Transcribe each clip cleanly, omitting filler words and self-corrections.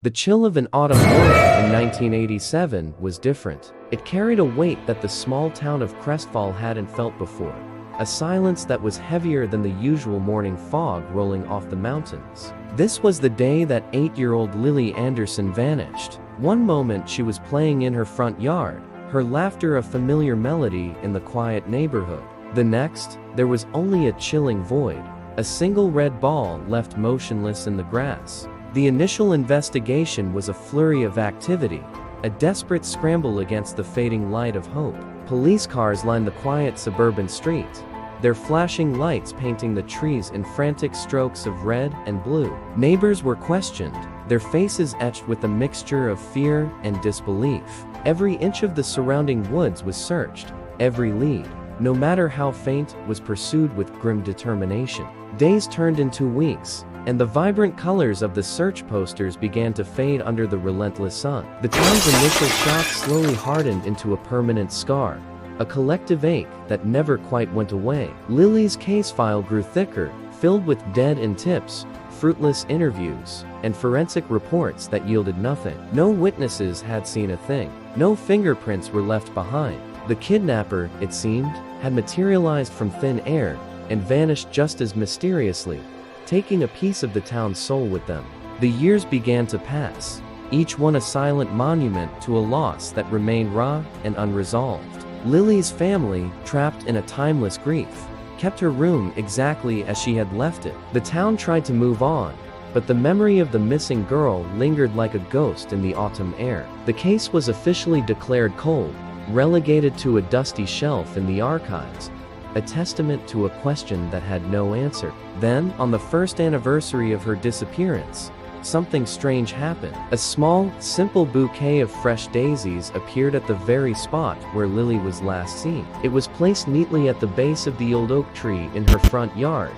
The chill of an autumn morning in 1987 was different. It carried a weight that the small town of Crestfall hadn't felt before. A silence that was heavier than the usual morning fog rolling off the mountains. This was the day that 8-year-old Lily Anderson vanished. One moment she was playing in her front yard, her laughter a familiar melody in the quiet neighborhood. The next, there was only a chilling void. A single red ball left motionless in the grass. The initial investigation was a flurry of activity, a desperate scramble against the fading light of hope. Police cars lined the quiet suburban street, their flashing lights painting the trees in frantic strokes of red and blue. Neighbors were questioned, their faces etched with a mixture of fear and disbelief. Every inch of the surrounding woods was searched, every lead, no matter how faint, was pursued with grim determination. Days turned into weeks, and the vibrant colors of the search posters began to fade under the relentless sun. The town's initial shock slowly hardened into a permanent scar, a collective ache that never quite went away. Lily's case file grew thicker, filled with dead-end tips, fruitless interviews, and forensic reports that yielded nothing. No witnesses had seen a thing. No fingerprints were left behind. The kidnapper, it seemed, had materialized from thin air and vanished just as mysteriously, taking a piece of the town's soul with them. The years began to pass, each one a silent monument to a loss that remained raw and unresolved. Lily's family, trapped in a timeless grief, kept her room exactly as she had left it. The town tried to move on, but the memory of the missing girl lingered like a ghost in the autumn air. The case was officially declared cold, relegated to a dusty shelf in the archives, a testament to a question that had no answer. Then, on the first anniversary of her disappearance, something strange happened. A small, simple bouquet of fresh daisies appeared at the very spot where Lily was last seen. It was placed neatly at the base of the old oak tree in her front yard,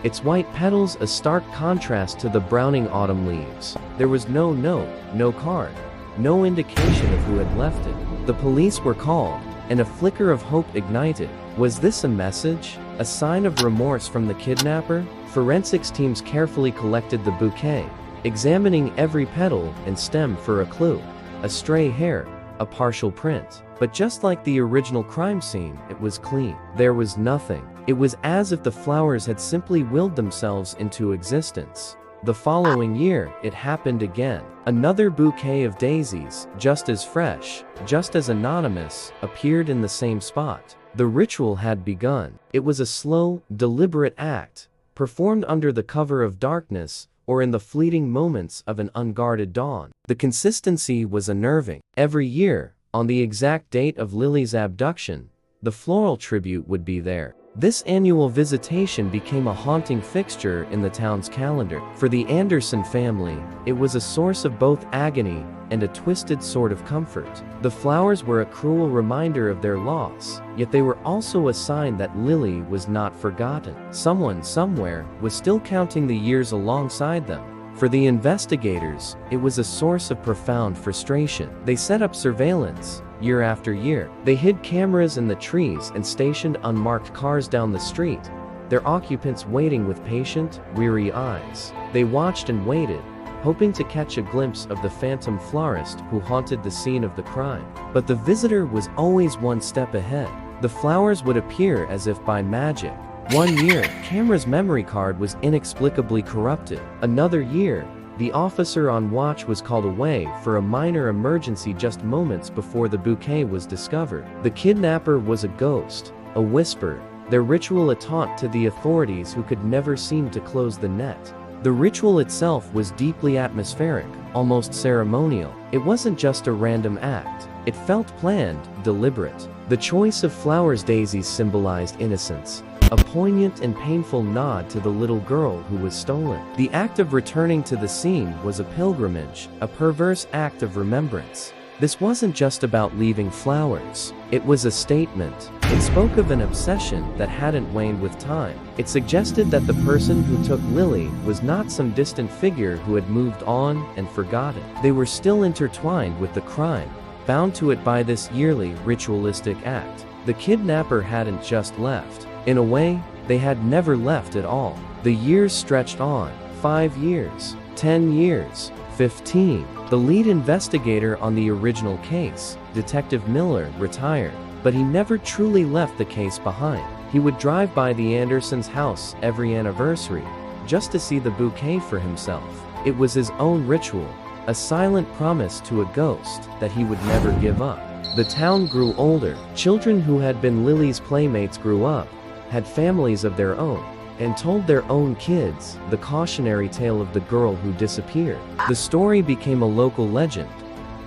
its white petals a stark contrast to the browning autumn leaves. There was no note, no card, no indication of who had left it. The police were called, and a flicker of hope ignited. Was this a message? A sign of remorse from the kidnapper? Forensics teams carefully collected the bouquet, examining every petal and stem for a clue. A stray hair, a partial print. But just like the original crime scene, it was clean. There was nothing. It was as if the flowers had simply willed themselves into existence. The following year, it happened again. Another bouquet of daisies, just as fresh, just as anonymous, appeared in the same spot. The ritual had begun. It was a slow, deliberate act, performed under the cover of darkness, or in the fleeting moments of an unguarded dawn. The consistency was unnerving. Every year, on the exact date of Lily's abduction, the floral tribute would be there. This annual visitation became a haunting fixture in the town's calendar. For the Anderson family, it was a source of both agony and a twisted sort of comfort. The flowers were a cruel reminder of their loss, yet they were also a sign that Lily was not forgotten. Someone somewhere was still counting the years alongside them. For the investigators, it was a source of profound frustration. They set up surveillance, year after year. They hid cameras in the trees and stationed unmarked cars down the street, their occupants waiting with patient, weary eyes. They watched and waited, hoping to catch a glimpse of the phantom florist who haunted the scene of the crime. But the visitor was always one step ahead. The flowers would appear as if by magic. One year, camera's memory card was inexplicably corrupted. Another year, the officer on watch was called away for a minor emergency just moments before the bouquet was discovered. The kidnapper was a ghost, a whisper, their ritual a taunt to the authorities who could never seem to close the net. The ritual itself was deeply atmospheric, almost ceremonial. It wasn't just a random act. It felt planned, deliberate. The choice of flowers daisies symbolized innocence, a poignant and painful nod to the little girl who was stolen. The act of returning to the scene was a pilgrimage, a perverse act of remembrance. This wasn't just about leaving flowers. It was a statement. It spoke of an obsession that hadn't waned with time. It suggested that the person who took Lily was not some distant figure who had moved on and forgotten. They were still intertwined with the crime, bound to it by this yearly ritualistic act. The kidnapper hadn't just left. In a way, they had never left at all. The years stretched on. 5 years, 10 years, 15. The lead investigator on the original case, Detective Miller, retired, but he never truly left the case behind. He would drive by the Andersons' house every anniversary, just to see the bouquet for himself. It was his own ritual, a silent promise to a ghost that he would never give up. The town grew older. Children who had been Lily's playmates grew up, had families of their own, and told their own kids the cautionary tale of the girl who disappeared. The story became a local legend.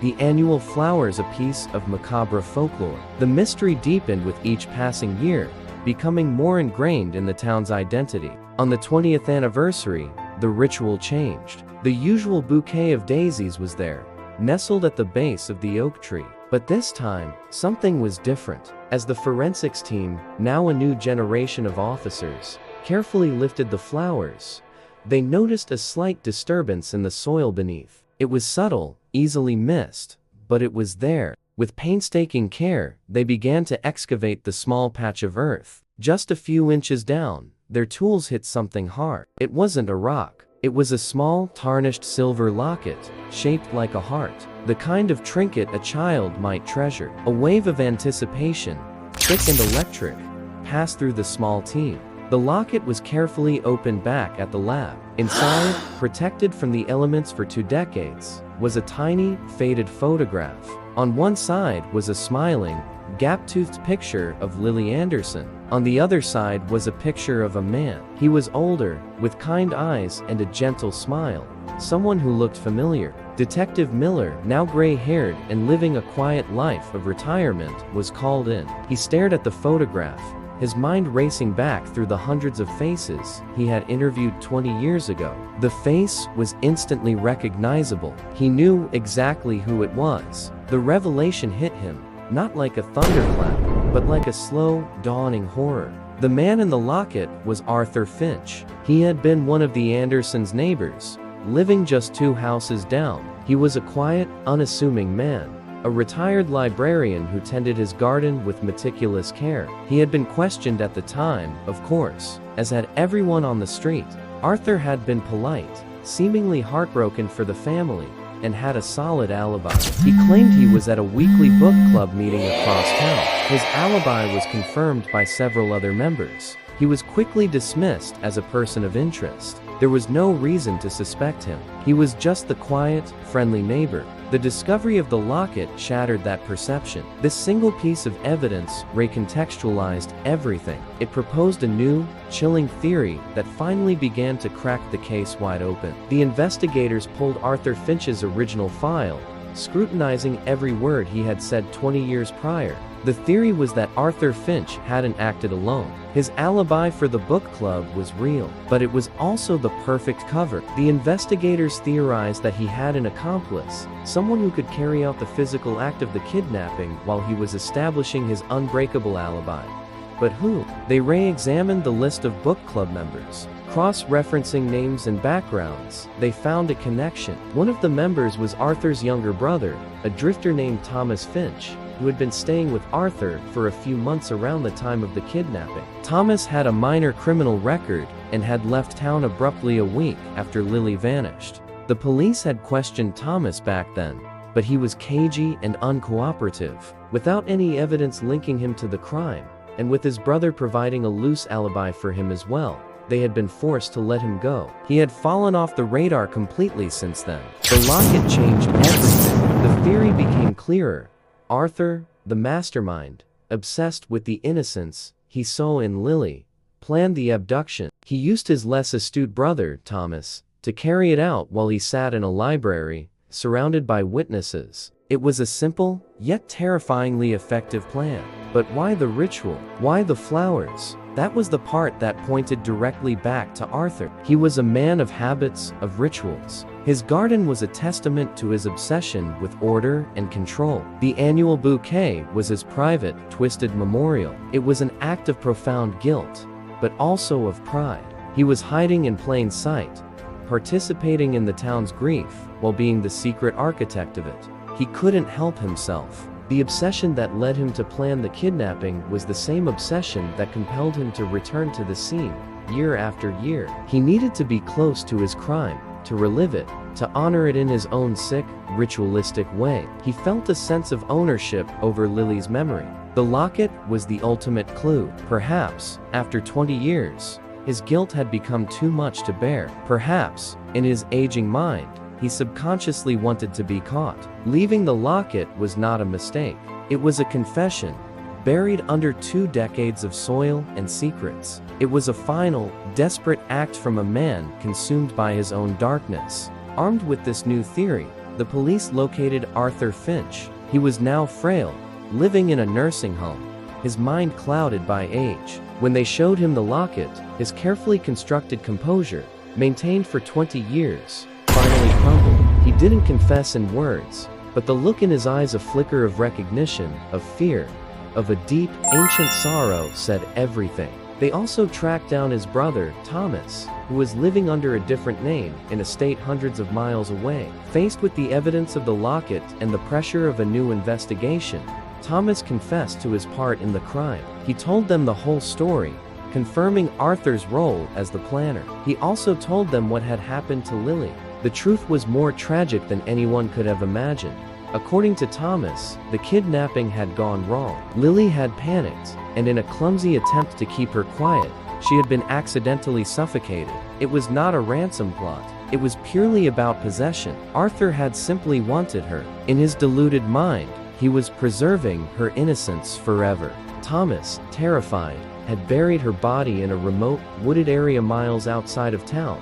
The annual flowers a piece of macabre folklore. The mystery deepened with each passing year, becoming more ingrained in the town's identity. On the 20th anniversary, the ritual changed. The usual bouquet of daisies was there, nestled at the base of the oak tree. But this time, something was different. As the forensics team, now a new generation of officers, carefully lifted the flowers, they noticed a slight disturbance in the soil beneath. It was subtle, easily missed, but it was there. With painstaking care, they began to excavate the small patch of earth. Just a few inches down, their tools hit something hard. It wasn't a rock. It was a small, tarnished silver locket, shaped like a heart. The kind of trinket a child might treasure. A wave of anticipation, thick and electric, passed through the small team. The locket was carefully opened back at the lab. Inside, protected from the elements for 2 decades, was a tiny, faded photograph. On one side was a smiling, gap-toothed picture of Lily Anderson. On the other side was a picture of a man. He was older, with kind eyes and a gentle smile. Someone who looked familiar. Detective Miller, now gray-haired and living a quiet life of retirement, was called in. He stared at the photograph, his mind racing back through the hundreds of faces he had interviewed 20 years ago. The face was instantly recognizable. He knew exactly who it was. The revelation hit him, not like a thunderclap, but like a slow, dawning horror. The man in the locket was Arthur Finch. He had been one of the Andersons' neighbors, living just 2 houses down. He was a quiet, unassuming man, a retired librarian who tended his garden with meticulous care. He had been questioned at the time, of course, as had everyone on the street. Arthur had been polite, seemingly heartbroken for the family, and had a solid alibi. He claimed he was at a weekly book club meeting across town. His alibi was confirmed by several other members. He was quickly dismissed as a person of interest. There was no reason to suspect him. He was just the quiet, friendly neighbor. The discovery of the locket shattered that perception. This single piece of evidence recontextualized everything. It proposed a new, chilling theory that finally began to crack the case wide open. The investigators pulled Arthur Finch's original file, scrutinizing every word he had said 20 years prior. The theory was that Arthur Finch hadn't acted alone. His alibi for the book club was real, but it was also the perfect cover. The investigators theorized that he had an accomplice, someone who could carry out the physical act of the kidnapping while he was establishing his unbreakable alibi. But who? They re-examined the list of book club members. Cross-referencing names and backgrounds, they found a connection. One of the members was Arthur's younger brother, a drifter named Thomas Finch, who had been staying with Arthur for a few months around the time of the kidnapping. Thomas had a minor criminal record and had left town abruptly a week after Lily vanished. The police had questioned Thomas back then, but he was cagey and uncooperative. Without any evidence linking him to the crime, and with his brother providing a loose alibi for him as well, they had been forced to let him go. He had fallen off the radar completely since then. The locket changed everything. The theory became clearer. Arthur, the mastermind, obsessed with the innocence he saw in Lily, planned the abduction. He used his less astute brother, Thomas, to carry it out while he sat in a library, surrounded by witnesses. It was a simple, yet terrifyingly effective plan. But why the ritual? Why the flowers? That was the part that pointed directly back to Arthur. He was a man of habits, of rituals. His garden was a testament to his obsession with order and control. The annual bouquet was his private, twisted memorial. It was an act of profound guilt, but also of pride. He was hiding in plain sight, participating in the town's grief, while being the secret architect of it. He couldn't help himself. The obsession that led him to plan the kidnapping was the same obsession that compelled him to return to the scene, year after year. He needed to be close to his crime, to relive it, to honor it in his own sick, ritualistic way. He felt a sense of ownership over Lily's memory. The locket was the ultimate clue. Perhaps, after 20 years, his guilt had become too much to bear. Perhaps, in his aging mind, he subconsciously wanted to be caught. Leaving the locket was not a mistake. It was a confession, buried under 2 decades of soil and secrets. It was a final, desperate act from a man consumed by his own darkness. Armed with this new theory, the police located Arthur Finch. He was now frail, living in a nursing home, his mind clouded by age. When they showed him the locket, his carefully constructed composure, maintained for 20 years, finally crumbled. He didn't confess in words, but the look in his eyes, a flicker of recognition, of fear, of a deep, ancient sorrow, said everything. They also tracked down his brother, Thomas, who was living under a different name, in a state hundreds of miles away. Faced with the evidence of the locket and the pressure of a new investigation, Thomas confessed to his part in the crime. He told them the whole story, confirming Arthur's role as the planner. He also told them what had happened to Lily. The truth was more tragic than anyone could have imagined. According to Thomas, the kidnapping had gone wrong. Lily had panicked, and in a clumsy attempt to keep her quiet, she had been accidentally suffocated. It was not a ransom plot. It was purely about possession. Arthur had simply wanted her. In his deluded mind, he was preserving her innocence forever. Thomas, terrified, had buried her body in a remote, wooded area miles outside of town,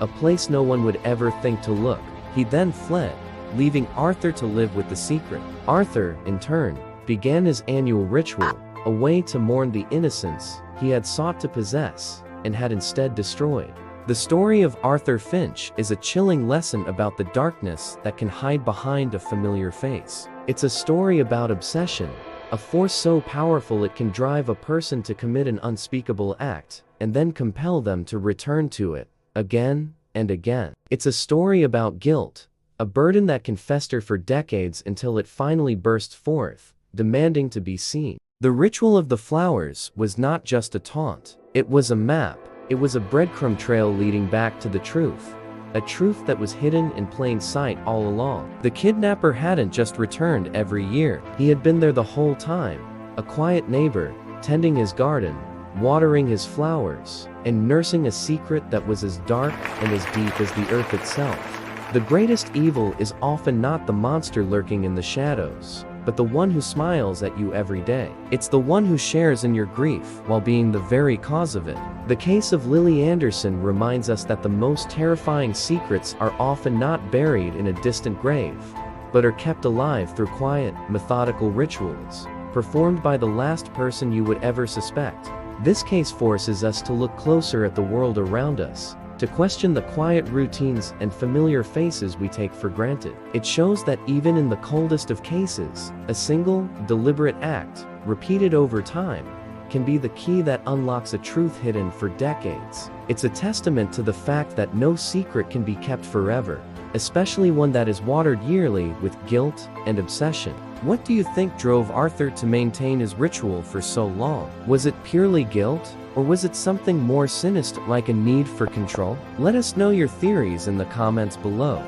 a place no one would ever think to look. He then fled, leaving Arthur to live with the secret. Arthur, in turn, began his annual ritual, a way to mourn the innocence he had sought to possess, and had instead destroyed. The story of Arthur Finch is a chilling lesson about the darkness that can hide behind a familiar face. It's a story about obsession, a force so powerful it can drive a person to commit an unspeakable act, and then compel them to return to it, again and again. It's a story about guilt, a burden that can fester for decades until it finally bursts forth, demanding to be seen. The ritual of the flowers was not just a taunt. It was a map. It was a breadcrumb trail leading back to the truth. A truth that was hidden in plain sight all along. The kidnapper hadn't just returned every year. He had been there the whole time. A quiet neighbor, tending his garden, watering his flowers, and nursing a secret that was as dark and as deep as the earth itself. The greatest evil is often not the monster lurking in the shadows, but the one who smiles at you every day. It's the one who shares in your grief while being the very cause of it. The case of Lily Anderson reminds us that the most terrifying secrets are often not buried in a distant grave, but are kept alive through quiet, methodical rituals, performed by the last person you would ever suspect. This case forces us to look closer at the world around us, to question the quiet routines and familiar faces we take for granted. It shows that even in the coldest of cases, a single, deliberate act, repeated over time, can be the key that unlocks a truth hidden for decades. It's a testament to the fact that no secret can be kept forever, especially one that is watered yearly with guilt and obsession. What do you think drove Arthur to maintain his ritual for so long? Was it purely guilt? Or was it something more sinister, like a need for control? Let us know your theories in the comments below.